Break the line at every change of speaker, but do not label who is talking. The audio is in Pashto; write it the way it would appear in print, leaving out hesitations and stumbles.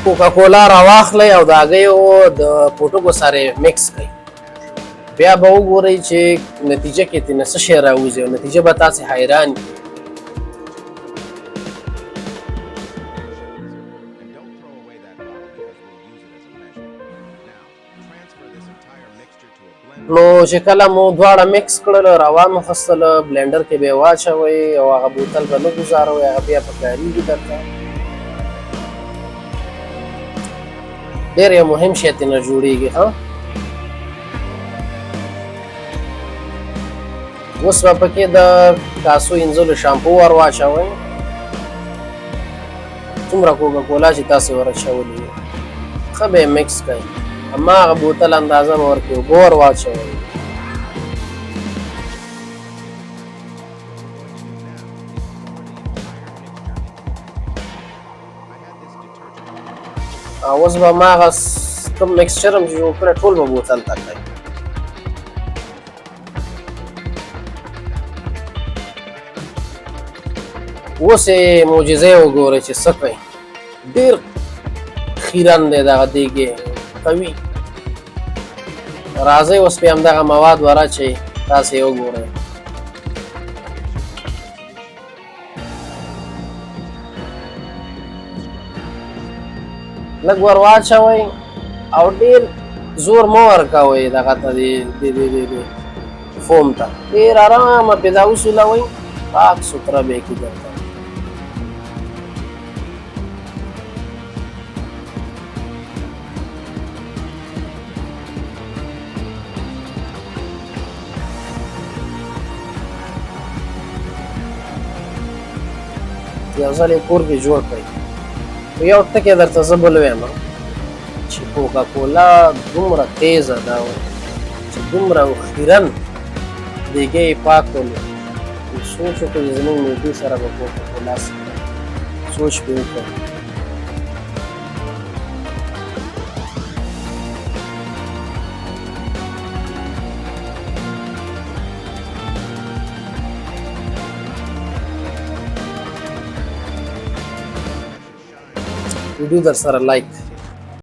کوکا کولا راواخلئ او د هګیو د پوټکو سره مکس کړئ. بیا به وګورئ چې نتیجه کې ترېنه څه شی راوځي او نتیجه به تاسې حیران کړي. نو چې کله مو دواړه مکس کړل روا مو خستله بلینډر کې به یې واچوئ او هغه بوتل به نه ګزاروئ، هغه بیا په کارېږي درته. ډېر یو مهم شی ترېنه جوړېږي. ها اوس به پکې د کاسو اینځلو شامپو ور واچوئ، څومره کوکا کولا چې تاسې ور اچولي وي ښه به یې مکس کړئ. هماغه بوتل اندازه به ورکړئ، اوبه ور واچوئ. اوس به هماغه کوم مکسچر هم چې جوړ کړی ټول به بوتل ته کړئ. اوس یې معجزه وګورئ چې څه کوي. ډېر خیرن دی دغه دیګ قوي. راځئ اوس پې همدغه مواد ور اچئ، تاسې یې وګورئ. لږ ور واچوئ او ډېر زور مه ورکوئ دغه ته دې فوم ته. ډېر ارامه پې دا وسولوئ، پاک سوتره به یې کړي درته. یو ځل یې کور کې جوړ کړئ. یو ټکی درته زه بل وایم چې کوکا کولا دومره تیزه ده چې دومره خیرن دیګی یې پاک کړلو. سوچ وکړئ زموږ معدې سره به کوکا کولا څه کوي، سوچ پې وکړئ. ویډیو در سره لایک